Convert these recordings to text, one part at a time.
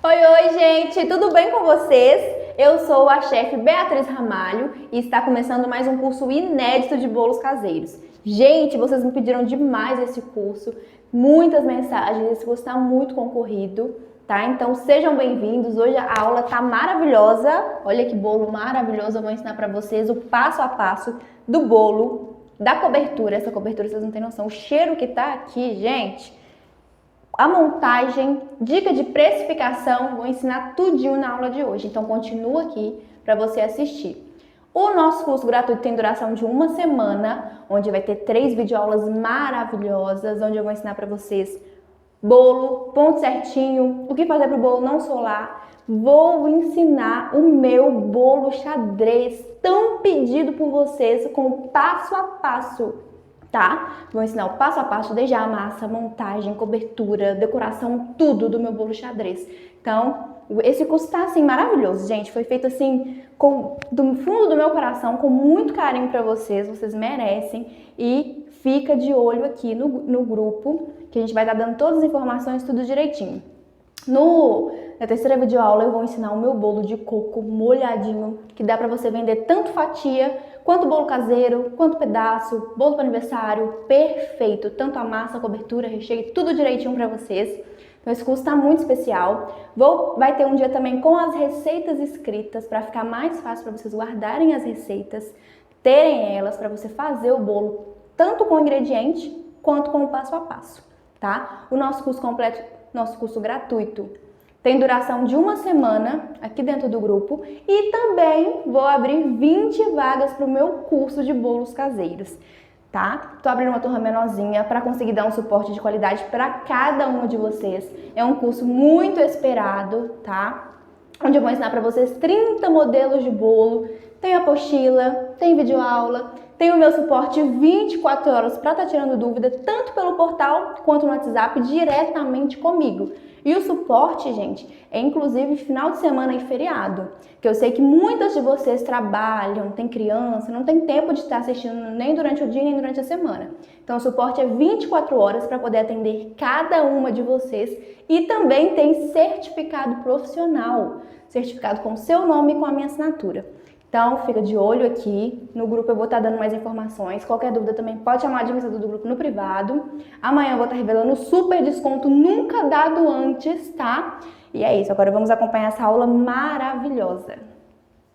Oi, gente, tudo bem com vocês? Eu sou a chefe Beatriz Ramalho e está começando mais um curso inédito de bolos caseiros. Gente, vocês me pediram demais esse curso, muitas mensagens, esse curso está muito concorrido, tá? Então sejam bem-vindos, hoje a aula tá maravilhosa, olha que bolo maravilhoso, eu vou ensinar para vocês o passo a passo do bolo, da cobertura, essa cobertura vocês não têm noção, o cheiro que tá aqui, gente. A montagem, dica de precificação, vou ensinar tudinho na aula de hoje, então continua aqui para você assistir. O nosso curso gratuito tem duração de uma semana, onde vai ter 3 videoaulas maravilhosas, onde eu vou ensinar para vocês bolo, ponto certinho, o que fazer para o bolo não solar. Vou ensinar o meu bolo xadrez, tão pedido por vocês, com passo a passo. Tá? Vou ensinar o passo a passo, desde a massa, montagem, cobertura, decoração, tudo do meu bolo xadrez. Então, esse curso tá assim maravilhoso, gente. Foi feito assim do fundo do meu coração, com muito carinho para vocês merecem. E fica de olho aqui no grupo, que a gente vai estar dando todas as informações, tudo direitinho. Na terceira videoaula eu vou ensinar o meu bolo de coco molhadinho, que dá para você vender tanto fatia, quanto bolo caseiro, quanto pedaço, bolo para aniversário, perfeito. Tanto a massa, a cobertura, recheio, tudo direitinho para vocês. Então esse curso está muito especial. Vai ter um dia também com as receitas escritas, para ficar mais fácil para vocês guardarem as receitas, terem elas para você fazer o bolo, tanto com o ingrediente, quanto com o passo a passo, tá? O nosso curso completo, nosso curso gratuito, tem duração de uma semana aqui dentro do grupo e também vou abrir 20 vagas para o meu curso de bolos caseiros, tá? Tô abrindo uma turma menorzinha para conseguir dar um suporte de qualidade para cada uma de vocês. É um curso muito esperado, tá? Onde eu vou ensinar para vocês 30 modelos de bolo, tem apostila, tem videoaula, tem o meu suporte 24 horas para estar tirando dúvida, tanto pelo portal quanto no WhatsApp, diretamente comigo. E o suporte, gente, é inclusive final de semana e feriado, que eu sei que muitas de vocês trabalham, tem criança, não tem tempo de estar assistindo nem durante o dia nem durante a semana. Então o suporte é 24 horas para poder atender cada uma de vocês e também tem certificado profissional, certificado com o seu nome e com a minha assinatura. Então, fica de olho aqui. No grupo eu vou estar dando mais informações. Qualquer dúvida também pode chamar a administrador do grupo no privado. Amanhã eu vou estar revelando o super desconto nunca dado antes, tá? E é isso. Agora vamos acompanhar essa aula maravilhosa.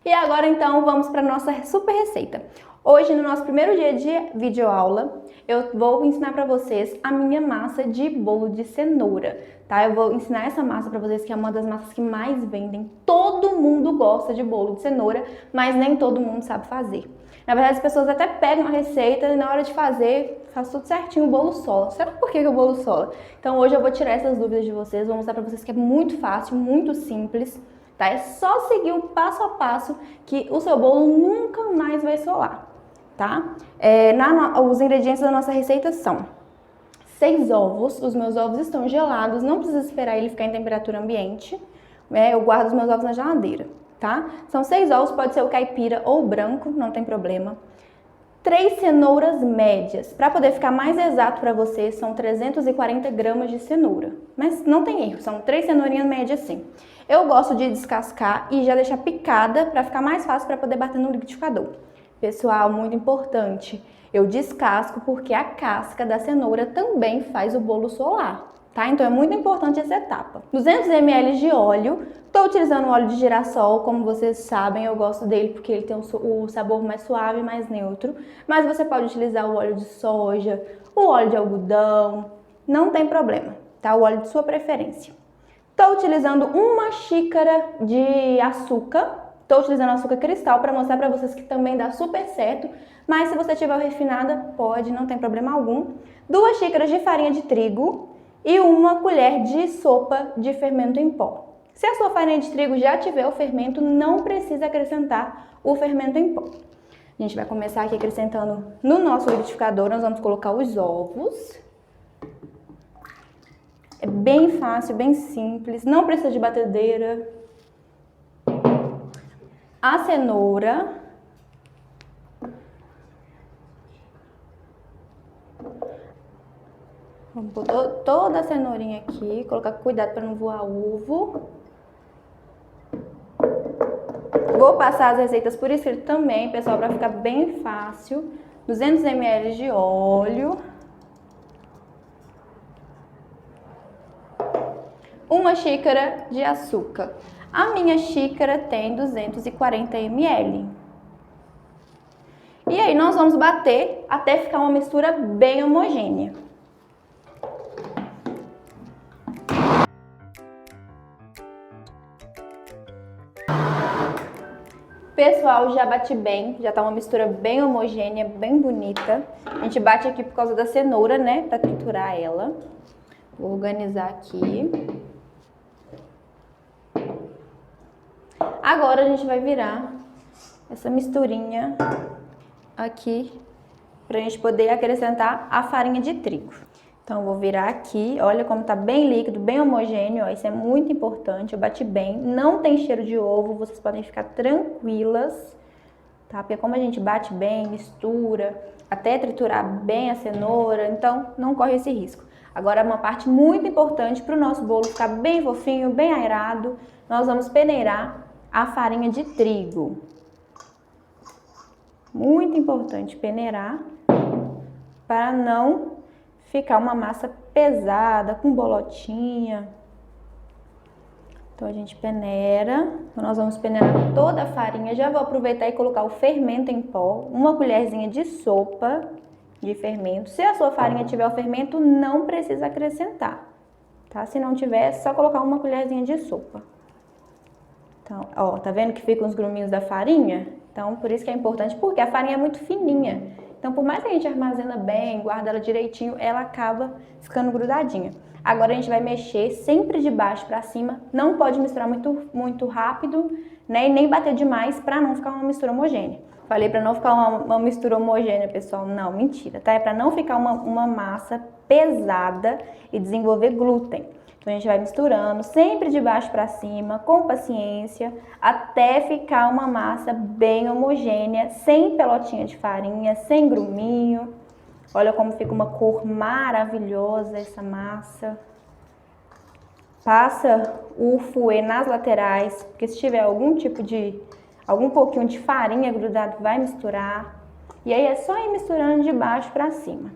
E agora, então, vamos para a nossa super receita. Hoje, no nosso primeiro dia de videoaula, eu vou ensinar para vocês a minha massa de bolo de cenoura, tá? Eu vou ensinar essa massa para vocês, que é uma das massas que mais vendem. Todo mundo gosta de bolo de cenoura, mas nem todo mundo sabe fazer. Na verdade, as pessoas até pegam a receita e na hora de fazer, faz tudo certinho, o bolo sola. Sabe por que o bolo sola? Então, hoje eu vou tirar essas dúvidas de vocês, vou mostrar para vocês que é muito fácil, muito simples, tá? É só seguir o passo a passo que o seu bolo nunca mais vai solar, tá? Os ingredientes da nossa receita são 6 ovos, os meus ovos estão gelados, não precisa esperar ele ficar em temperatura ambiente, eu guardo os meus ovos na geladeira, tá? São 6 ovos, pode ser o caipira ou o branco, não tem problema. 3 cenouras médias, para poder ficar mais exato para vocês, são 340 gramas de cenoura, mas não tem erro, são 3 cenourinhas médias sim. Eu gosto de descascar e já deixar picada para ficar mais fácil para poder bater no liquidificador. Pessoal, muito importante, eu descasco porque a casca da cenoura também faz o bolo solar, tá? Então é muito importante essa etapa. 200 ml de óleo, estou utilizando óleo de girassol, como vocês sabem, eu gosto dele porque ele tem o sabor mais suave, mais neutro, mas você pode utilizar o óleo de soja, o óleo de algodão, não tem problema, tá? O óleo de sua preferência. Estou utilizando uma xícara de açúcar. Estou utilizando açúcar cristal para mostrar para vocês que também dá super certo, mas se você tiver refinada, pode, não tem problema algum. 2 xícaras de farinha de trigo e 1 colher de sopa de fermento em pó. Se a sua farinha de trigo já tiver o fermento, não precisa acrescentar o fermento em pó. A gente vai começar aqui acrescentando no nosso liquidificador, nós vamos colocar os ovos. É bem fácil, bem simples, não precisa de batedeira. A cenoura, vamos pôr toda a cenourinha aqui, colocar cuidado para não voar ovo. Vou passar as receitas por escrito também, pessoal, para ficar bem fácil. 200 ml de óleo. 1 xícara de açúcar. A minha xícara tem 240 ml. E aí nós vamos bater até ficar uma mistura bem homogênea. Pessoal, já bati bem, já tá uma mistura bem homogênea, bem bonita. A gente bate aqui por causa da cenoura, né, pra triturar ela. Vou organizar aqui. Agora a gente vai virar essa misturinha aqui pra gente poder acrescentar a farinha de trigo. Então, eu vou virar aqui, olha como tá bem líquido, bem homogêneo, ó, isso é muito importante, eu bati bem, não tem cheiro de ovo, vocês podem ficar tranquilas, tá? Porque como a gente bate bem, mistura, até triturar bem a cenoura, então não corre esse risco. Agora, uma parte muito importante para o nosso bolo ficar bem fofinho, bem aerado, nós vamos peneirar a farinha de trigo. Muito importante peneirar para não ficar uma massa pesada, com bolotinha. Então a gente peneira. Então, nós vamos peneirar toda a farinha. Já vou aproveitar e colocar o fermento em pó. 1 colherzinha de sopa de fermento. Se a sua farinha tiver o fermento, não precisa acrescentar, tá? Se não tiver, é só colocar 1 colherzinha de sopa. Então, ó, tá vendo que ficam os gruminhos da farinha? Então, por isso que é importante, porque a farinha é muito fininha. Então, por mais que a gente armazena bem, guarda ela direitinho, ela acaba ficando grudadinha. Agora, a gente vai mexer sempre de baixo para cima. Não pode misturar muito rápido, né? E nem bater demais para não ficar uma mistura homogênea. Falei para não ficar uma mistura homogênea, pessoal. Não, mentira, tá? É para não ficar uma massa pesada e desenvolver glúten. Então, a gente vai misturando sempre de baixo para cima, com paciência, até ficar uma massa bem homogênea, sem pelotinha de farinha, sem gruminho. Olha como fica uma cor maravilhosa essa massa. Passa o fouet nas laterais, porque se tiver algum pouquinho de farinha grudado, vai misturar. E aí é só ir misturando de baixo para cima.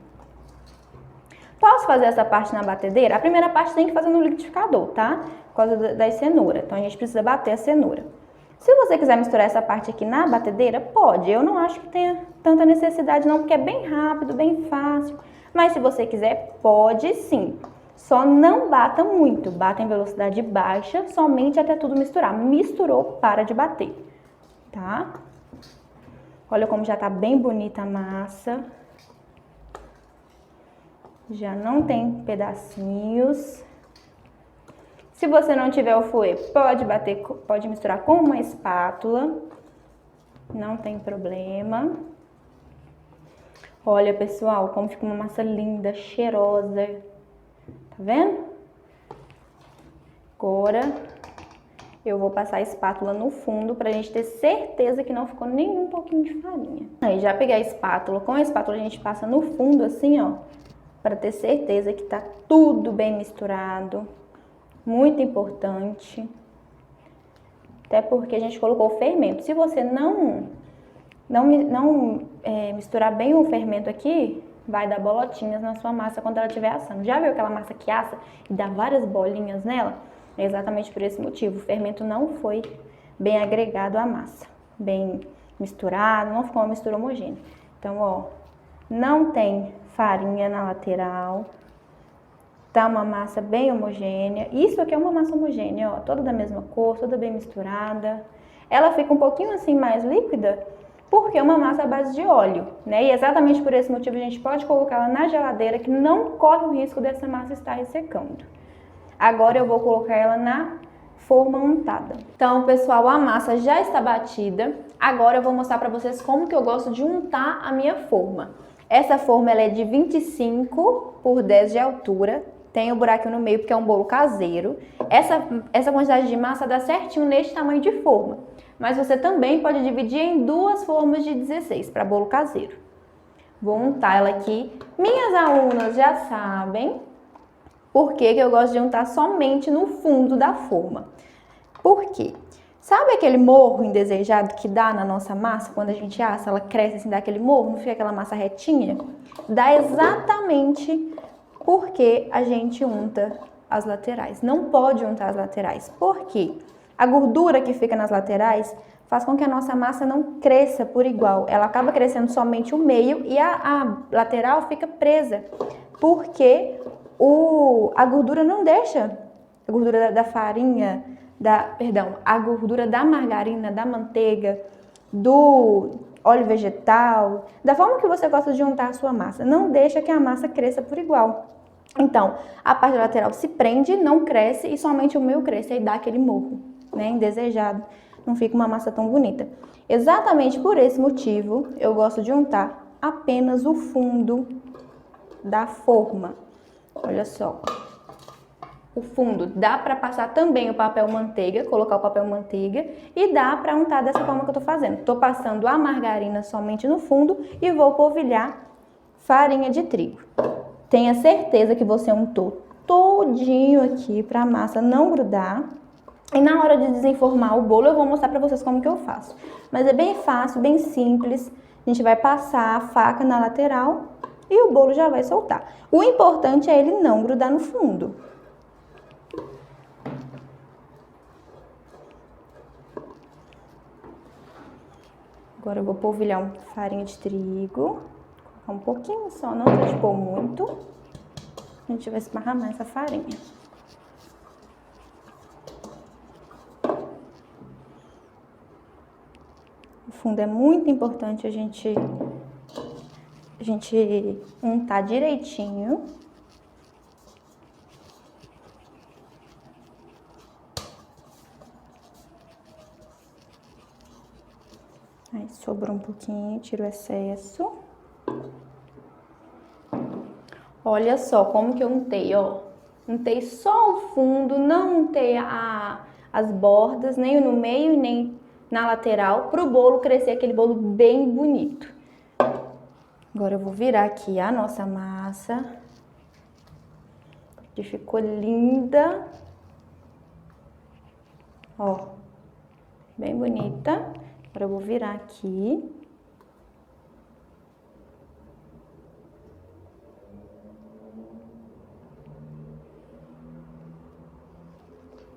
Posso fazer essa parte na batedeira? A primeira parte tem que fazer no liquidificador, tá? Por causa das cenouras. Então, a gente precisa bater a cenoura. Se você quiser misturar essa parte aqui na batedeira, pode. Eu não acho que tenha tanta necessidade não, porque é bem rápido, bem fácil. Mas se você quiser, pode sim. Só não bata muito. Bata em velocidade baixa, somente até tudo misturar. Misturou, para de bater, tá? Olha como já tá bem bonita a massa. Já não tem pedacinhos. Se você não tiver o fouet, pode misturar com uma espátula. Não tem problema. Olha, pessoal, como fica uma massa linda, cheirosa. Tá vendo? Agora, eu vou passar a espátula no fundo pra gente ter certeza que não ficou nenhum pouquinho de farinha. Aí, já peguei a espátula. Com a espátula, a gente passa no fundo assim, ó. Para ter certeza que tá tudo bem misturado. Muito importante. Até porque a gente colocou o fermento. Se você não misturar bem o fermento aqui, vai dar bolotinhas na sua massa quando ela estiver assando. Já viu aquela massa que assa e dá várias bolinhas nela? É exatamente por esse motivo. O fermento não foi bem agregado à massa. Bem misturado, não ficou uma mistura homogênea. Então, ó, não tem farinha na lateral, tá uma massa bem homogênea. Isso aqui é uma massa homogênea, ó, toda da mesma cor, toda bem misturada. Ela fica um pouquinho assim mais líquida, porque é uma massa à base de óleo, né? E exatamente por esse motivo a gente pode colocá-la na geladeira, que não corre o risco dessa massa estar ressecando. Agora eu vou colocar ela na forma untada. Então, pessoal, a massa já está batida. Agora eu vou mostrar para vocês como que eu gosto de untar a minha forma. Essa forma ela é de 25 por 10 de altura, tem o buraquinho no meio porque é um bolo caseiro. Essa quantidade de massa dá certinho neste tamanho de forma, mas você também pode dividir em 2 formas de 16 para bolo caseiro. Vou untar ela aqui. Minhas alunas já sabem por que eu gosto de untar somente no fundo da forma. Por quê? Sabe aquele morro indesejado que dá na nossa massa quando a gente assa, ela cresce assim, dá aquele morro, não fica aquela massa retinha? Dá exatamente porque a gente unta as laterais. Não pode untar as laterais. Por quê? A gordura que fica nas laterais faz com que a nossa massa não cresça por igual. Ela acaba crescendo somente o meio e a lateral fica presa. Porque a gordura não deixa, a gordura da farinha, a gordura da margarina, da manteiga, do óleo vegetal, da forma que você gosta de untar a sua massa. Não deixa que a massa cresça por igual. Então, a parte lateral se prende, não cresce e somente o meio cresce e dá aquele morro, né, indesejado. Não fica uma massa tão bonita. Exatamente por esse motivo, eu gosto de untar apenas o fundo da forma. Olha só. O fundo dá para passar também o papel manteiga, colocar o papel manteiga e dá para untar dessa forma que eu tô fazendo. Tô passando a margarina somente no fundo e vou polvilhar farinha de trigo. Tenha certeza que você untou todinho aqui para a massa não grudar. E na hora de desenformar o bolo eu vou mostrar para vocês como que eu faço. Mas é bem fácil, bem simples. A gente vai passar a faca na lateral e o bolo já vai soltar. O importante é ele não grudar no fundo. Agora eu vou polvilhar farinha de trigo. Colocar um pouquinho só, não precisa pôr muito. A gente vai esparramar essa farinha. O fundo é muito importante a gente untar direitinho. Aí sobrou um pouquinho, tiro o excesso. Olha só como que eu untei, ó. Untei só o fundo, não untei as bordas, nem no meio, nem na lateral, pro bolo crescer aquele bolo bem bonito. Agora eu vou virar aqui a nossa massa, que ficou linda. Ó, bem bonita. Agora eu vou virar aqui.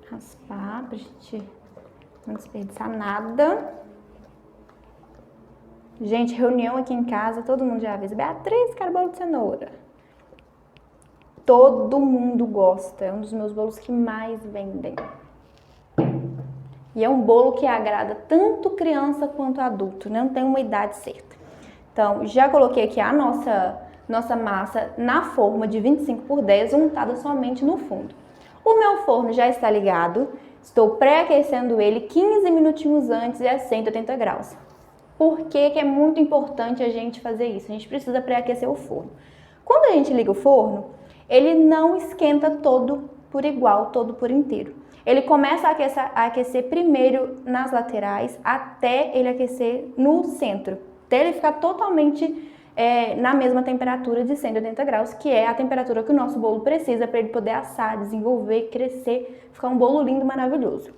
Raspar pra gente não desperdiçar nada. Gente, reunião aqui em casa, todo mundo já avisa. Beatriz, quero bolo de cenoura. Todo mundo gosta, é um dos meus bolos que mais vendem. E é um bolo que agrada tanto criança quanto adulto, né? Não tem uma idade certa. Então, já coloquei aqui a nossa massa na forma de 25×10, untada somente no fundo. O meu forno já está ligado, estou pré-aquecendo ele 15 minutinhos antes e a 180 graus. Por que que é muito importante a gente fazer isso? A gente precisa pré-aquecer o forno. Quando a gente liga o forno, ele não esquenta todo por igual, todo por inteiro. Ele começa a aquecer primeiro nas laterais, até ele aquecer no centro. Até ele ficar totalmente na mesma temperatura de 180 graus, que é a temperatura que o nosso bolo precisa para ele poder assar, desenvolver, crescer, ficar um bolo lindo, maravilhoso.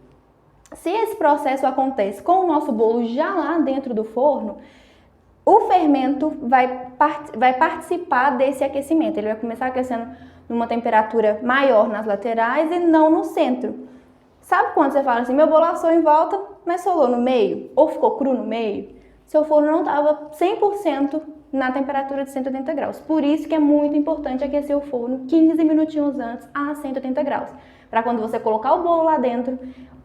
Se esse processo acontece com o nosso bolo já lá dentro do forno, o fermento vai participar desse aquecimento. Ele vai começar aquecendo numa temperatura maior nas laterais e não no centro. Sabe quando você fala assim, meu bolo assou em volta, mas solou no meio? Ou ficou cru no meio? Seu forno não estava 100% na temperatura de 180 graus. Por isso que é muito importante aquecer o forno 15 minutinhos antes a 180 graus. Para quando você colocar o bolo lá dentro,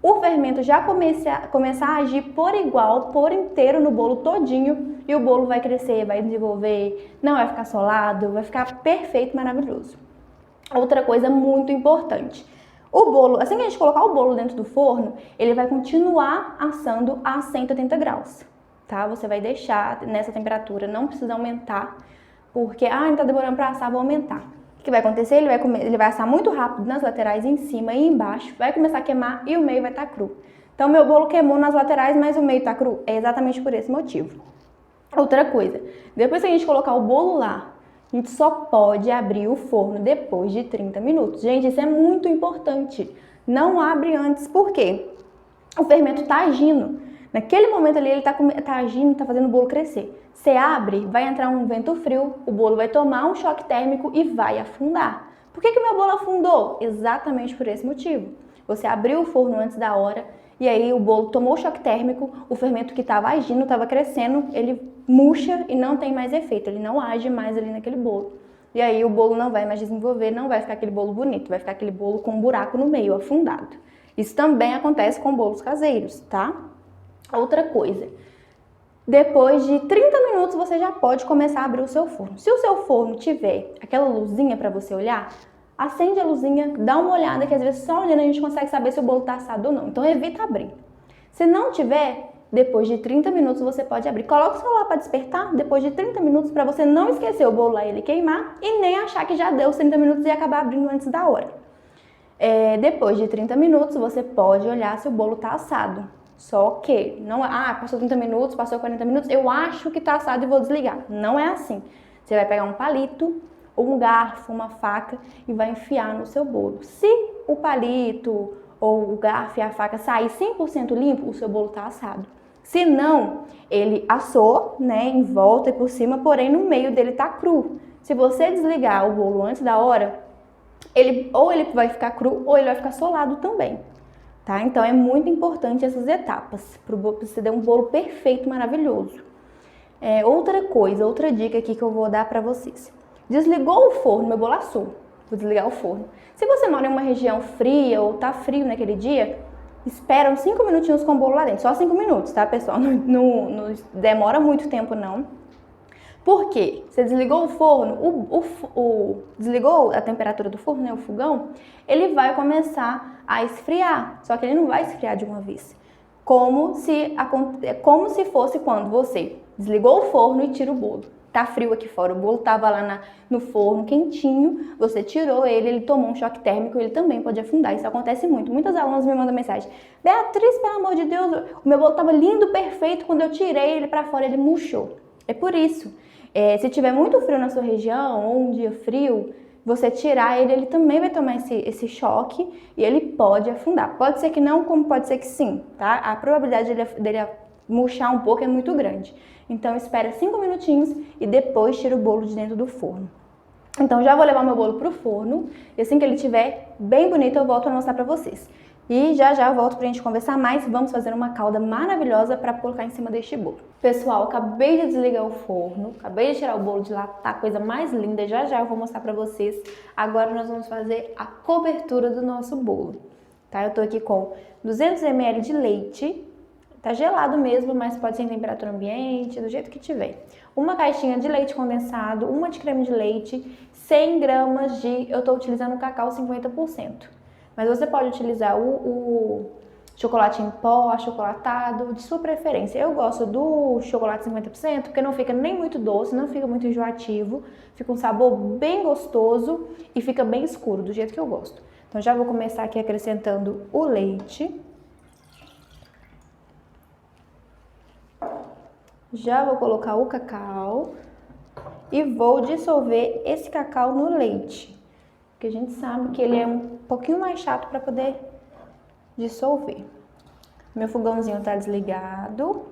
o fermento já começar a agir por igual, por inteiro no bolo todinho, e o bolo vai crescer, vai desenvolver, não vai ficar solado, vai ficar perfeito, maravilhoso. Outra coisa muito importante, o bolo, assim que a gente colocar o bolo dentro do forno, ele vai continuar assando a 180 graus, tá? Você vai deixar nessa temperatura, não precisa aumentar, porque, não tá demorando para assar, vou aumentar. O que vai acontecer? Ele vai assar muito rápido nas laterais, em cima e embaixo, vai começar a queimar e o meio vai estar cru. Então, meu bolo queimou nas laterais, mas o meio tá cru. É exatamente por esse motivo. Outra coisa, depois que a gente colocar o bolo lá, a gente só pode abrir o forno depois de 30 minutos. Gente, isso é muito importante. Não abre antes, por quê? o fermento está agindo. Naquele momento ali ele tá agindo, tá fazendo o bolo crescer. Você abre, vai entrar um vento frio, o bolo vai tomar um choque térmico e vai afundar. Por que meu bolo afundou? Exatamente por esse motivo. Você abriu o forno antes da hora e aí o bolo tomou o choque térmico, o fermento que estava agindo, estava crescendo, ele murcha e não tem mais efeito, ele não age mais ali naquele bolo. E aí o bolo não vai mais desenvolver, não vai ficar aquele bolo bonito, vai ficar aquele bolo com um buraco no meio, afundado. Isso também acontece com bolos caseiros, tá? Outra coisa, depois de 30 minutos você já pode começar a abrir o seu forno. Se o seu forno tiver aquela luzinha para você olhar, acende a luzinha, dá uma olhada, que às vezes só olhando a gente consegue saber se o bolo está assado ou não. Então evita abrir. Se não tiver, depois de 30 minutos você pode abrir. Coloca o celular para despertar depois de 30 minutos para você não esquecer o bolo lá e ele queimar e nem achar que já deu os 30 minutos e acabar abrindo antes da hora. Depois de 30 minutos você pode olhar se o bolo está assado. Só que, não, passou 30 minutos, passou 40 minutos, eu acho que tá assado e vou desligar. Não é assim. Você vai pegar um palito, ou um garfo, uma faca e vai enfiar no seu bolo. Se o palito ou o garfo e a faca sair 100% limpo, o seu bolo tá assado. Se não, ele assou, né, em volta e por cima, porém no meio dele tá cru. Se você desligar o bolo antes da hora, ele vai ficar cru ou ele vai ficar solado também. Tá? Então é muito importante essas etapas para você ter um bolo perfeito, maravilhoso. Outra dica aqui que eu vou dar para vocês. Desligou o forno, meu bolo assou. Vou desligar o forno. Se você mora em uma região fria ou tá frio naquele dia, espera uns 5 minutinhos com o bolo lá dentro. Só 5 minutos, tá, pessoal? Não demora muito tempo, não. Por quê? Você desligou o forno, desligou a temperatura do forno, né, o fogão, ele vai começar a esfriar, só que ele não vai esfriar de uma vez. Como se fosse quando você desligou o forno e tira o bolo. Tá frio aqui fora, o bolo tava lá no forno quentinho, você tirou ele tomou um choque térmico, ele também pode afundar. Isso acontece muito. Muitas alunas me mandam mensagem: Beatriz, pelo amor de Deus, o meu bolo tava lindo, perfeito, quando eu tirei ele para fora, ele murchou. É por isso. Se tiver muito frio na sua região ou um dia frio, você tirar ele também vai tomar esse choque e ele pode afundar. Pode ser que não, como pode ser que sim, tá? A probabilidade dele murchar um pouco é muito grande. Então espera 5 minutinhos e depois tira o bolo de dentro do forno. Então já vou levar meu bolo pro forno e assim que ele estiver bem bonito eu volto a mostrar pra vocês. E já eu volto pra gente conversar mais, vamos fazer uma calda maravilhosa para colocar em cima deste bolo. Pessoal, acabei de desligar o forno, acabei de tirar o bolo de lá, tá a coisa mais linda, já eu vou mostrar pra vocês. Agora nós vamos fazer a cobertura do nosso bolo, tá? Eu tô aqui com 200 ml de leite, tá gelado mesmo, mas pode ser em temperatura ambiente, do jeito que tiver. Uma caixinha de leite condensado, uma de creme de leite, 100 gramas eu tô utilizando cacau 50%. Mas você pode utilizar o chocolate em pó, achocolatado, de sua preferência. Eu gosto do chocolate 50%, porque não fica nem muito doce, não fica muito enjoativo, fica um sabor bem gostoso e fica bem escuro, do jeito que eu gosto. Então já vou começar aqui acrescentando o leite. Já vou colocar o cacau e vou dissolver esse cacau no leite, porque a gente sabe que ele é um pouquinho mais chato para poder dissolver. Meu fogãozinho tá desligado,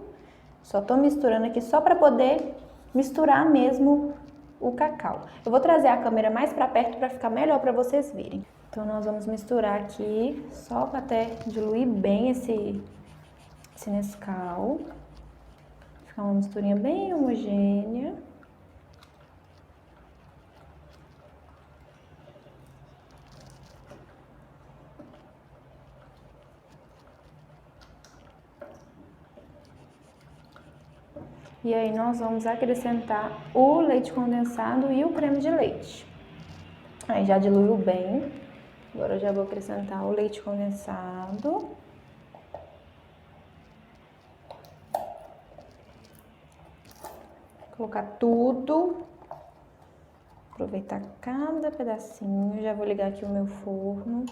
só tô misturando aqui só para poder misturar mesmo o cacau. Eu vou trazer a câmera mais para perto para ficar melhor para vocês verem. Então nós vamos misturar aqui só para até diluir bem esse Nescau. Ficar uma misturinha bem homogênea. E aí nós vamos acrescentar o leite condensado e o creme de leite. Aí já diluiu bem. Agora eu já vou acrescentar o leite condensado. Colocar tudo. Aproveitar cada pedacinho. Já vou ligar aqui o meu forno,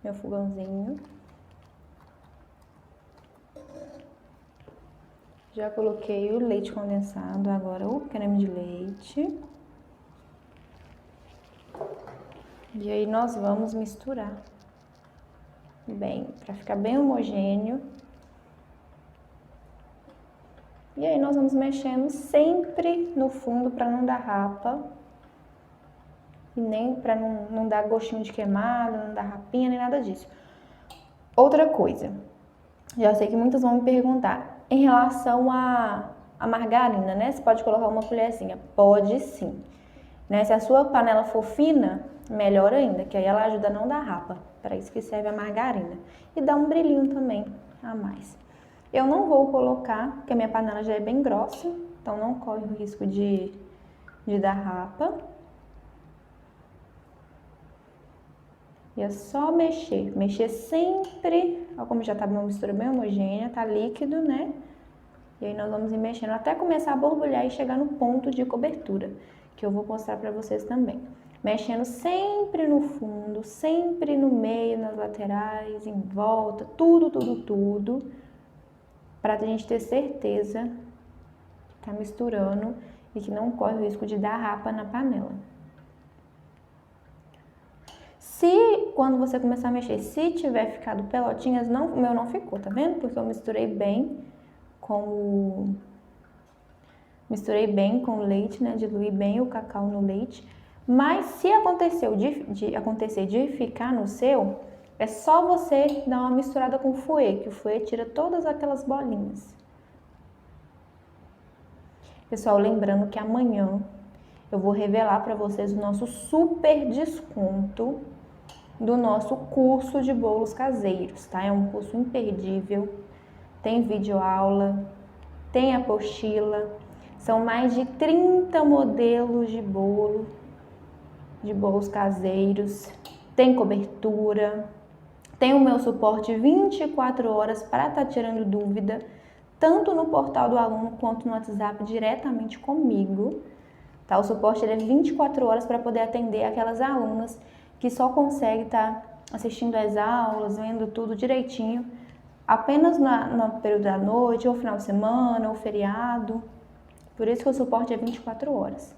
meu fogãozinho. Já coloquei o leite condensado, agora o creme de leite. E aí nós vamos misturar. bem, pra ficar bem homogêneo. E aí nós vamos mexendo sempre no fundo para não dar rapa. E nem para não dar gostinho de queimado, não dar rapinha, nem nada disso. Outra coisa, já sei que muitas vão me perguntar, em relação à margarina, né? Você pode colocar uma colherzinha? Pode sim. Né? Se a sua panela for fina, melhor ainda, que aí ela ajuda a não dar rapa. Para isso que serve a margarina. E dá um brilhinho também a mais. Eu não vou colocar, porque a minha panela já é bem grossa, então não corre o risco de dar rapa. E é só mexer. Mexer sempre, ó, como já tá uma mistura bem homogênea, tá líquido, né? E aí nós vamos ir mexendo até começar a borbulhar e chegar no ponto de cobertura, que eu vou mostrar pra vocês também. Mexendo sempre no fundo, sempre no meio, nas laterais, em volta, tudo, pra gente ter certeza que tá misturando e que não corre o risco de dar rapa na panela. Se, quando você começar a mexer, se tiver ficado pelotinhas, não, o meu não ficou, tá vendo? Porque eu misturei bem com o leite, né? Diluí bem o cacau no leite. Mas se aconteceu acontecer de ficar no seu, é só você dar uma misturada com o fouet, que o fouet tira todas aquelas bolinhas. Pessoal, lembrando que amanhã eu vou revelar para vocês o nosso super desconto do nosso curso de bolos caseiros, tá? É um curso imperdível, tem videoaula, tem apostila, são mais de 30 modelos de bolos caseiros, tem cobertura, tem o meu suporte 24 horas para estar tirando dúvida, tanto no portal do aluno quanto no WhatsApp diretamente comigo, tá? O suporte ele é 24 horas para poder atender aquelas alunas que só consegue estar assistindo às aulas, vendo tudo direitinho, apenas no período da noite, ou final de semana, ou feriado. Por isso que o suporte é 24 horas.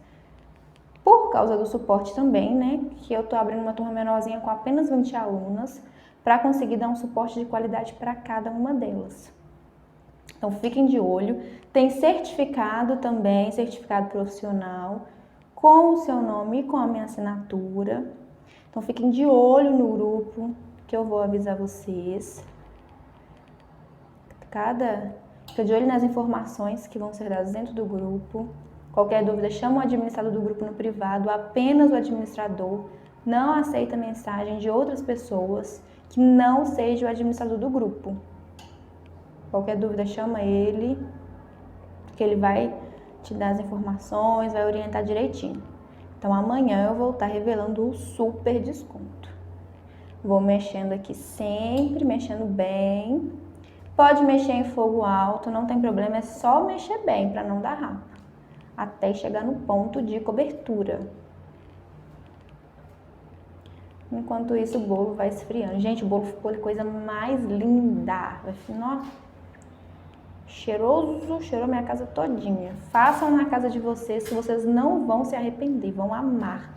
Por causa do suporte também, né, que eu tô abrindo uma turma menorzinha com apenas 20 alunas, para conseguir dar um suporte de qualidade para cada uma delas. Então fiquem de olho. Tem certificado também, certificado profissional, com o seu nome e com a minha assinatura. Então fiquem de olho no grupo, que eu vou avisar vocês. Fica de olho nas informações que vão ser dadas dentro do grupo. Qualquer dúvida, chama o administrador do grupo no privado, apenas o administrador. Não aceita mensagem de outras pessoas que não seja o administrador do grupo. Qualquer dúvida, chama ele, que ele vai te dar as informações, vai orientar direitinho. Então amanhã eu vou estar revelando o super desconto. Vou mexendo aqui sempre, mexendo bem. Pode mexer em fogo alto, não tem problema, é só mexer bem para não dar rapa. Até chegar no ponto de cobertura. Enquanto isso o bolo vai esfriando. Gente, o bolo ficou a coisa mais linda. Vai ficar, cheiroso, cheirou minha casa todinha. Façam na casa de vocês, que vocês não vão se arrepender, vão amar.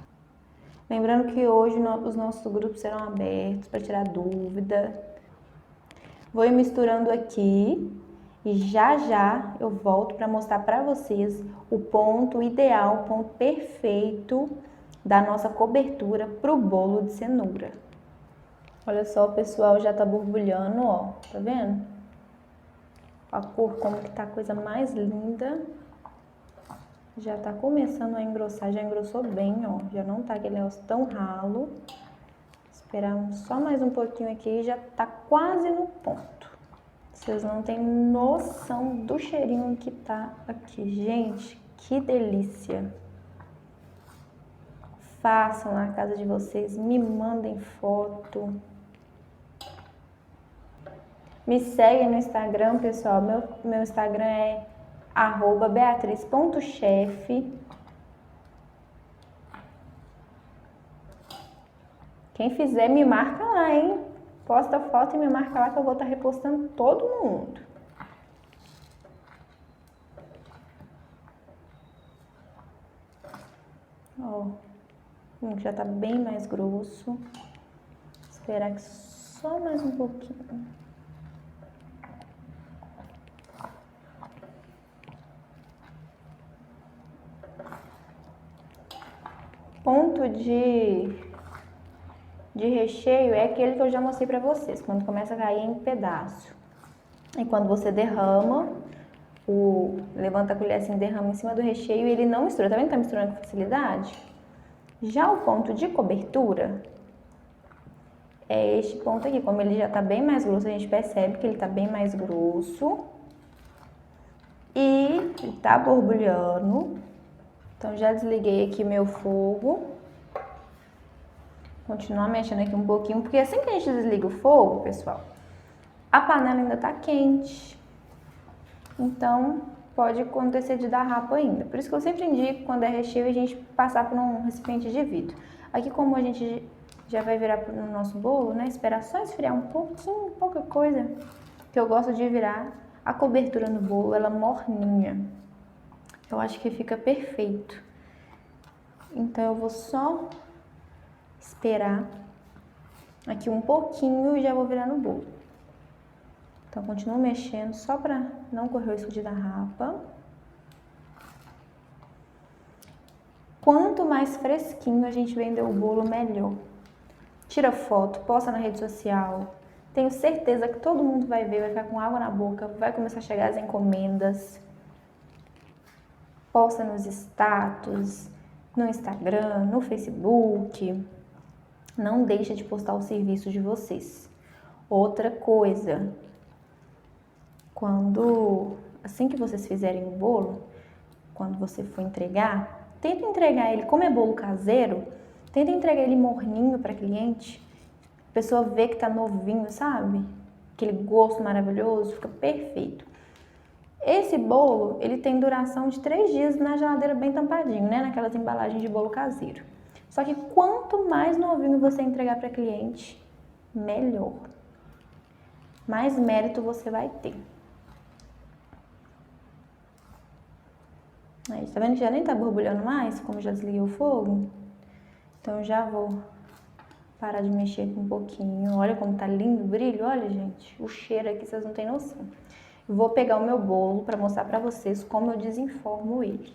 Lembrando que hoje os nossos grupos serão abertos para tirar dúvida. Vou ir misturando aqui e já eu volto para mostrar para vocês o ponto ideal, o ponto perfeito da nossa cobertura para o bolo de cenoura. Olha só, pessoal, já tá borbulhando, ó, tá vendo? A cor como que tá a coisa mais linda. Já tá começando a engrossar, já engrossou bem, ó. Já não tá aquele negócio tão ralo. Esperar só mais um pouquinho aqui e já tá quase no ponto. Vocês não têm noção do cheirinho que tá aqui. Gente, que delícia! Façam na casa de vocês, me mandem foto. Me seguem no Instagram, pessoal. Meu Instagram é @beatriz.chef. Quem fizer, me marca lá, hein? Posta foto e me marca lá que eu vou estar repostando todo mundo. Ó, já tá bem mais grosso. Esperar que só só mais um pouquinho. Ponto de recheio é aquele que eu já mostrei pra vocês, quando começa a cair em pedaço. E quando você derrama, levanta a colher assim, derrama em cima do recheio e ele não mistura. Tá vendo que tá misturando com facilidade? Já o ponto de cobertura é este ponto aqui. Como ele já tá bem mais grosso, a gente percebe que ele tá bem mais grosso. E ele tá borbulhando. Então, já desliguei aqui meu fogo. Continuar mexendo aqui um pouquinho, porque assim que a gente desliga o fogo, pessoal, a panela ainda tá quente. Então, pode acontecer de dar rapa ainda. Por isso que eu sempre indico, quando é recheio, a gente passar por um recipiente de vidro. Aqui, como a gente já vai virar no nosso bolo, né? Esperar só esfriar um pouquinho, pouca coisa, que eu gosto de virar a cobertura no bolo, ela morninha. Eu acho que fica perfeito. Então, eu vou só esperar aqui um pouquinho e já vou virar no bolo. Então, continuo mexendo só para não correr o risco de dar rapa. Quanto mais fresquinho a gente vender o bolo, melhor. Tira foto, posta na rede social. Tenho certeza que todo mundo vai ver, vai ficar com água na boca, vai começar a chegar as encomendas. Posta nos status, no Instagram, no Facebook. Não deixa de postar o serviço de vocês. Outra coisa, assim que vocês fizerem o bolo, quando você for entregar, tenta entregar ele, como é bolo caseiro, tenta entregar ele morninho para cliente. A pessoa vê que tá novinho, sabe? Aquele gosto maravilhoso, fica perfeito. Esse bolo, ele tem duração de 3 dias na geladeira bem tampadinho, né? Naquelas embalagens de bolo caseiro. Só que quanto mais novinho você entregar para cliente, melhor. Mais mérito você vai ter. Aí, tá vendo que já nem tá borbulhando mais, como já desliguei o fogo? Então, já vou parar de mexer aqui um pouquinho. Olha como tá lindo o brilho, olha, gente. O cheiro aqui, vocês não têm noção. Vou pegar o meu bolo para mostrar para vocês como eu desenformo ele.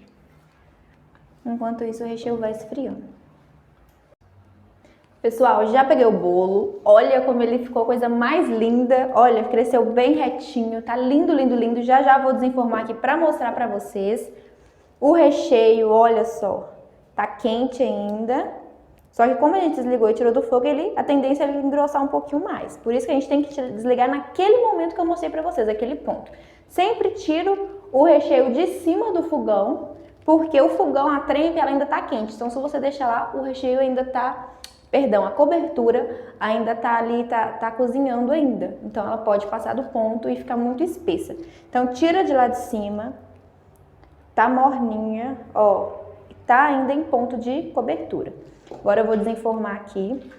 Enquanto isso, o recheio vai esfriando. Pessoal, já peguei o bolo. Olha como ele ficou, coisa mais linda. Olha, cresceu bem retinho, tá lindo, lindo, lindo. Já vou desenformar aqui para mostrar para vocês. O recheio, olha só, tá quente ainda. Só que como a gente desligou e tirou do fogo, a tendência é ele engrossar um pouquinho mais. Por isso que a gente tem que desligar naquele momento que eu mostrei pra vocês, aquele ponto. Sempre tiro o recheio de cima do fogão, porque o fogão, a trempe, ela ainda tá quente. Então, se você deixar lá, o recheio ainda tá... Perdão, a cobertura ainda tá ali, tá cozinhando ainda. Então, ela pode passar do ponto e ficar muito espessa. Então, tira de lá de cima, tá morninha, ó, tá ainda em ponto de cobertura. Agora eu vou desenformar aqui.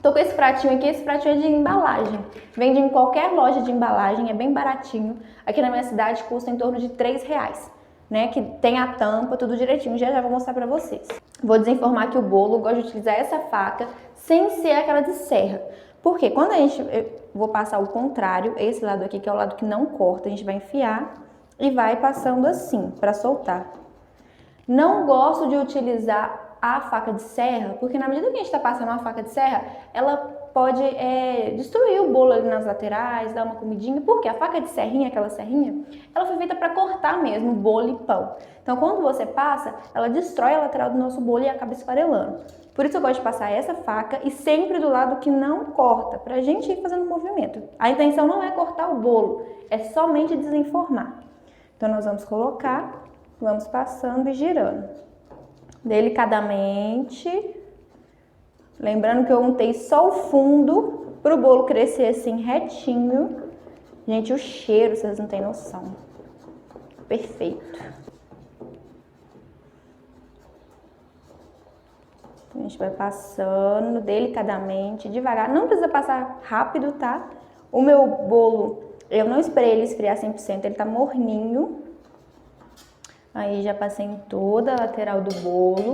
Tô com esse pratinho aqui, esse pratinho é de embalagem. Vende em qualquer loja de embalagem, é bem baratinho. Aqui na minha cidade custa em torno de R$3, né? Que tem a tampa, tudo direitinho. Já vou mostrar pra vocês. Vou desenformar aqui o bolo, gosto de utilizar essa faca sem ser aquela de serra. Porque quando eu vou passar o contrário, esse lado aqui que é o lado que não corta, a gente vai enfiar e vai passando assim, pra soltar. Não gosto de utilizar a faca de serra, porque na medida que a gente está passando uma faca de serra, ela pode destruir o bolo ali nas laterais, dar uma comidinha, porque a faca de serrinha, aquela serrinha, ela foi feita para cortar mesmo o bolo e pão. Então, quando você passa, ela destrói a lateral do nosso bolo e acaba esfarelando. Por isso eu gosto de passar essa faca e sempre do lado que não corta, pra gente ir fazendo movimento. A intenção não é cortar o bolo, é somente desenformar. Então, nós vamos colocar, vamos passando e girando. Delicadamente, lembrando que eu untei só o fundo para o bolo crescer assim retinho. Gente, o cheiro, vocês não têm noção. Perfeito. Então, a gente vai passando delicadamente, devagar. Não precisa passar rápido, tá? O meu bolo, eu não esperei ele esfriar 100%, ele tá morninho. Aí já passei em toda a lateral do bolo.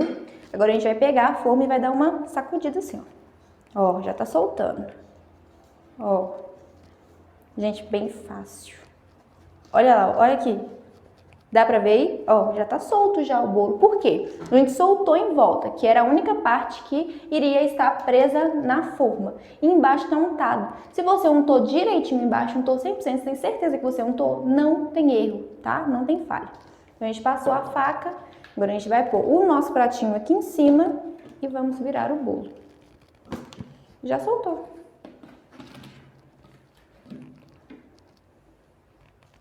Agora a gente vai pegar a forma e vai dar uma sacudida assim, ó. Ó, já tá soltando. Ó, gente, bem fácil. Olha lá, olha aqui. Dá pra ver aí? Ó, já tá solto já o bolo. Por quê? A gente soltou em volta, que era a única parte que iria estar presa na forma. E embaixo tá untado. Se você untou direitinho embaixo, untou 100%, você tem certeza que você untou, não tem erro, tá? Não tem falha. Então a gente passou a faca, agora a gente vai pôr o nosso pratinho aqui em cima e vamos virar o bolo. Já soltou.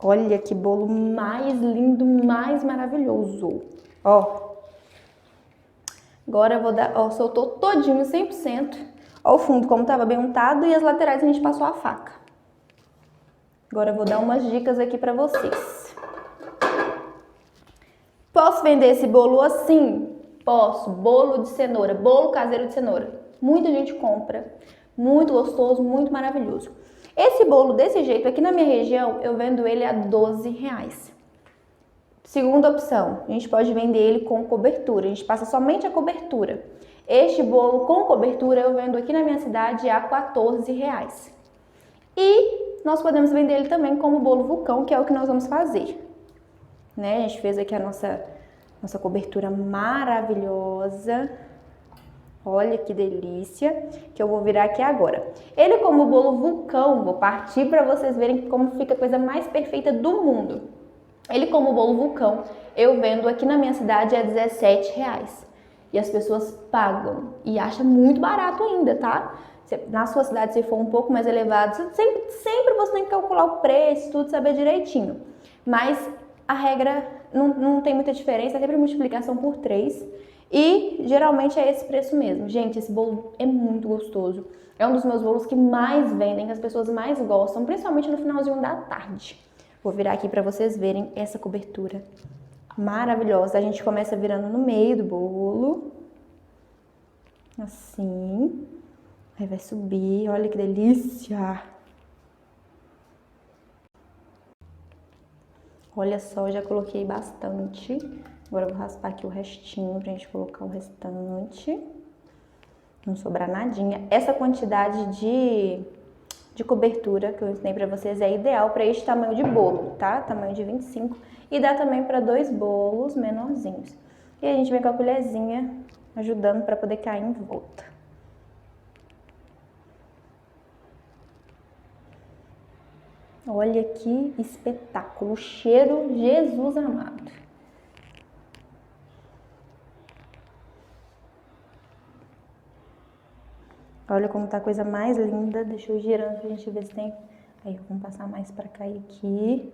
Olha que bolo mais lindo, mais maravilhoso. Ó. Agora eu vou dar, ó, soltou todinho, 100%. Ó o fundo como tava bem untado e as laterais a gente passou a faca. Agora eu vou dar umas dicas aqui pra vocês. Posso vender esse bolo assim? Posso. Bolo de cenoura, bolo caseiro de cenoura. Muita gente compra. Muito gostoso, muito maravilhoso. Esse bolo desse jeito aqui na minha região, eu vendo ele a R$12. Segunda opção, a gente pode vender ele com cobertura, a gente passa somente a cobertura. Este bolo com cobertura eu vendo aqui na minha cidade a R$14. E nós podemos vender ele também como bolo vulcão, que é o que nós vamos fazer. Né? A gente fez aqui a nossa cobertura maravilhosa. Olha que delícia, que eu vou virar aqui agora. Ele como bolo vulcão, vou partir para vocês verem como fica a coisa mais perfeita do mundo. Ele como bolo vulcão, eu vendo aqui na minha cidade a R$17. E as pessoas pagam e acham muito barato ainda, tá? Na sua cidade, se for um pouco mais elevado, sempre você tem que calcular o preço, tudo, saber direitinho. Mas a regra não tem muita diferença, é sempre multiplicação por 3. E geralmente é esse preço mesmo. Gente, esse bolo é muito gostoso. É um dos meus bolos que mais vendem, que as pessoas mais gostam, principalmente no finalzinho da tarde. Vou virar aqui para vocês verem essa cobertura maravilhosa. A gente começa virando no meio do bolo. Assim. Aí vai subir. Olha que delícia! Olha só, já coloquei bastante. Agora eu vou raspar aqui o restinho pra gente colocar o restante. Não sobrar nadinha. Essa quantidade de cobertura que eu ensinei pra vocês é ideal para este tamanho de bolo, tá? Tamanho de 25. E dá também para 2 bolos menorzinhos. E a gente vem com a colherzinha ajudando para poder cair em volta. Olha que espetáculo, cheiro Jesus amado. Olha como tá a coisa mais linda. Deixa eu girando pra gente ver se tem... Aí, vamos passar mais pra cair aqui.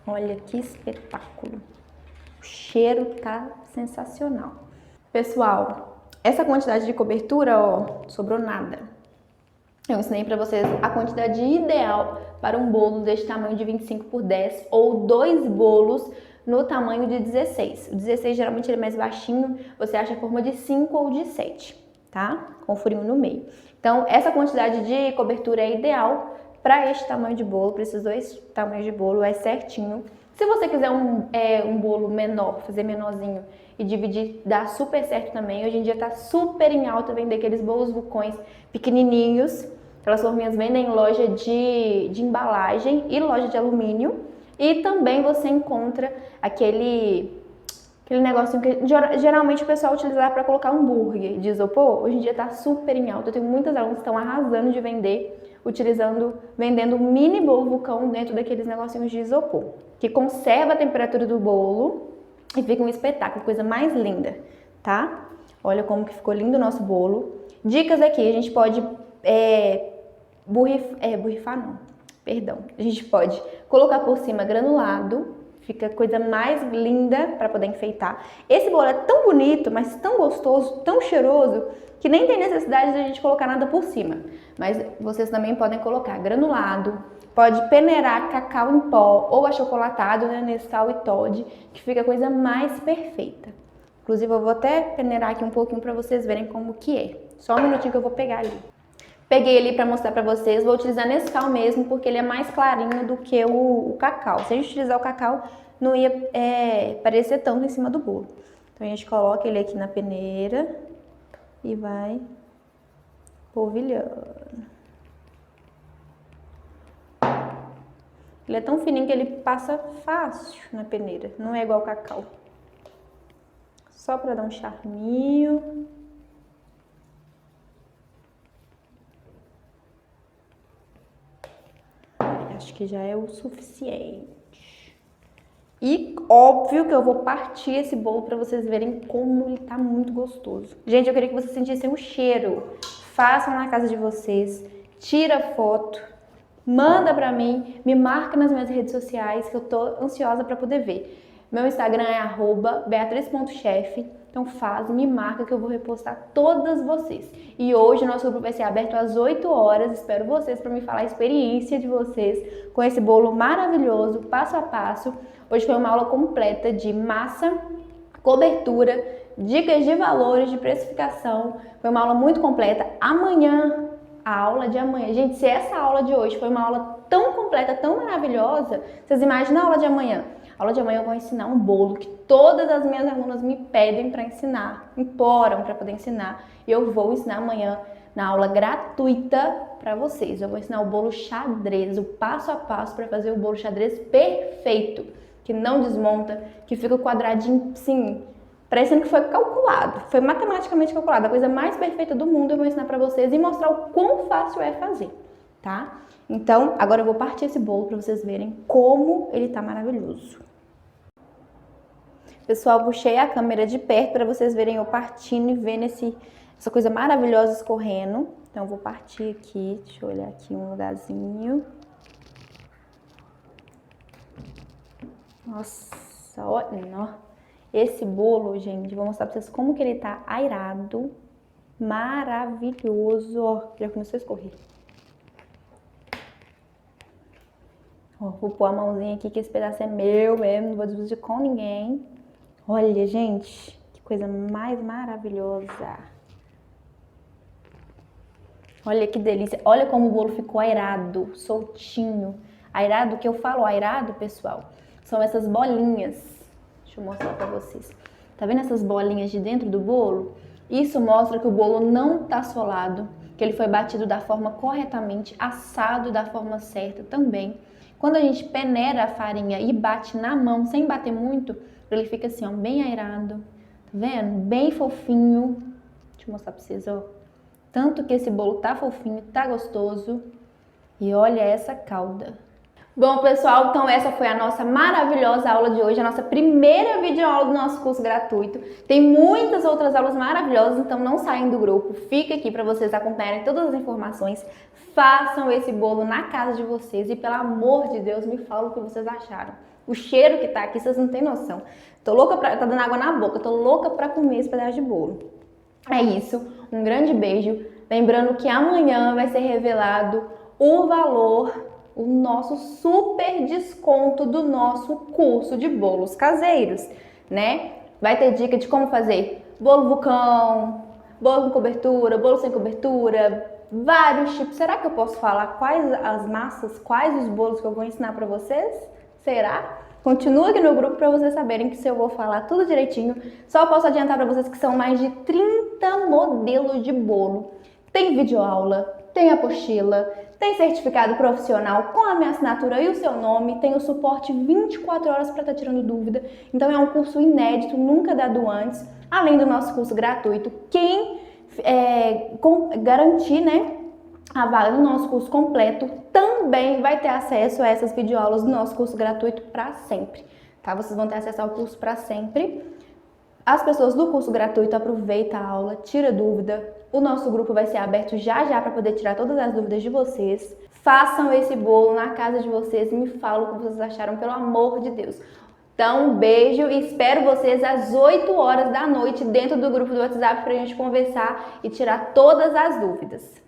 Olha que espetáculo. O cheiro tá sensacional. Pessoal, essa quantidade de cobertura, ó, sobrou nada. Eu ensinei pra vocês a quantidade ideal para um bolo deste tamanho de 25 por 10 ou 2 bolos no tamanho de 16. O 16 geralmente ele é mais baixinho, você acha a forma de 5 ou de 7, tá? Com o furinho no meio. Então, essa quantidade de cobertura é ideal para este tamanho de bolo, para esses 2 tamanhos de bolo, é certinho. Se você quiser um bolo menor, fazer menorzinho e dividir, dá super certo também. Hoje em dia tá super em alta vender aqueles bolos vulcões pequenininhos. Aquelas forminhas vendem em loja de embalagem e loja de alumínio. E também você encontra aquele negocinho que geralmente o pessoal utiliza para colocar hambúrguer de isopor. Hoje em dia tá super em alta. Eu tenho muitas alunas que estão arrasando de vender, vendendo um mini bolo vulcão dentro daqueles negocinhos de isopor, que conserva a temperatura do bolo e fica um espetáculo, coisa mais linda, tá? Olha como que ficou lindo o nosso bolo. Dicas aqui, a gente pode borrifar não, perdão. A gente pode colocar por cima granulado, fica a coisa mais linda para poder enfeitar. Esse bolo é tão bonito, mas tão gostoso, tão cheiroso, que nem tem necessidade de a gente colocar nada por cima. Mas vocês também podem colocar granulado, pode peneirar cacau em pó ou achocolatado, né, Nescau e Toddy, que fica a coisa mais perfeita. Inclusive eu vou até peneirar aqui um pouquinho para vocês verem como que é. Só um minutinho que eu vou pegar ali. Peguei ele para mostrar para vocês, vou utilizar Nescau mesmo, porque ele é mais clarinho do que o cacau. Se a gente utilizar o cacau, não ia parecer tanto em cima do bolo. Então a gente coloca ele aqui na peneira e vai polvilhando. Ele é tão fininho que ele passa fácil na peneira, não é igual o cacau. Só para dar um charminho. Acho que já é o suficiente. E óbvio que eu vou partir esse bolo para vocês verem como ele tá muito gostoso. Gente, eu queria que vocês sentissem o cheiro. Façam na casa de vocês, tira foto, manda pra mim, me marca nas minhas redes sociais que eu tô ansiosa para poder ver. Meu Instagram é @beatriz.chef. Então me marca que eu vou repostar todas vocês. E hoje o nosso grupo vai ser aberto às 8 horas. Espero vocês para me falar a experiência de vocês com esse bolo maravilhoso, passo a passo. Hoje foi uma aula completa de massa, cobertura, dicas de valores, de precificação. Foi uma aula muito completa. Amanhã, a aula de amanhã. Gente, se essa aula de hoje foi uma aula tão completa, tão maravilhosa, vocês imaginam a aula de amanhã? A aula de amanhã eu vou ensinar um bolo que todas as minhas alunas me pedem para ensinar, imploram para poder ensinar. E eu vou ensinar amanhã na aula gratuita para vocês. Eu vou ensinar o bolo xadrez, o passo a passo para fazer o bolo xadrez perfeito, que não desmonta, que fica quadradinho, sim, parecendo que foi calculado, foi matematicamente calculado. A coisa mais perfeita do mundo eu vou ensinar para vocês e mostrar o quão fácil é fazer, tá? Então, agora eu vou partir esse bolo para vocês verem como ele tá maravilhoso. Pessoal, puxei a câmera de perto para vocês verem eu partindo e vendo essa coisa maravilhosa escorrendo. Então, eu vou partir aqui, deixa eu olhar aqui um lugarzinho. Nossa, olha, esse bolo, gente, vou mostrar pra vocês como que ele tá airado, maravilhoso, ó, já começou a escorrer. Ó, vou pôr a mãozinha aqui que esse pedaço é meu mesmo, não vou dividir com ninguém. Olha, gente, que coisa mais maravilhosa. Olha que delícia. Olha como o bolo ficou airado, soltinho. Airado, que eu falo airado, pessoal, são essas bolinhas. Deixa eu mostrar pra vocês. Tá vendo essas bolinhas de dentro do bolo? Isso mostra que o bolo não tá solado, que ele foi batido da forma corretamente, assado da forma certa também. Quando a gente peneira a farinha e bate na mão, sem bater muito, ele fica assim, ó, bem airado. Tá vendo? Bem fofinho. Deixa eu mostrar pra vocês, ó. Tanto que esse bolo tá fofinho, tá gostoso. E olha essa calda. Bom, pessoal, então essa foi a nossa maravilhosa aula de hoje, a nossa primeira videoaula do nosso curso gratuito. Tem muitas outras aulas maravilhosas, então não saem do grupo. Fica aqui para vocês acompanharem todas as informações. Façam esse bolo na casa de vocês e, pelo amor de Deus, me falam o que vocês acharam. O cheiro que tá aqui, vocês não têm noção. Tô louca tá dando água na boca, tô louca pra comer esse pedaço de bolo. É isso, um grande beijo. Lembrando que amanhã vai ser revelado o valor, o nosso super desconto do nosso curso de bolos caseiros, né? Vai ter dica de como fazer bolo vulcão, bolo com cobertura, bolo sem cobertura, vários tipos. Será que eu posso falar quais as massas, quais os bolos que eu vou ensinar para vocês? Será? Continua aqui no grupo para vocês saberem que se eu vou falar tudo direitinho. Só posso adiantar para vocês que são mais de 30 modelos de bolo. Tem videoaula, tem apostila, tem certificado profissional com a minha assinatura e o seu nome, tem o suporte 24 horas para estar tirando dúvida. Então é um curso inédito, nunca dado antes, além do nosso curso gratuito. Quem garantir, né, a vaga do nosso curso completo também vai ter acesso a essas videoaulas do nosso curso gratuito para sempre, tá? Vocês vão ter acesso ao curso para sempre. As pessoas do curso gratuito aproveitam a aula, tira dúvida. O nosso grupo vai ser aberto já para poder tirar todas as dúvidas de vocês. Façam esse bolo na casa de vocês e me falam o que vocês acharam, pelo amor de Deus. Então, um beijo e espero vocês às 8 horas da noite dentro do grupo do WhatsApp para a gente conversar e tirar todas as dúvidas.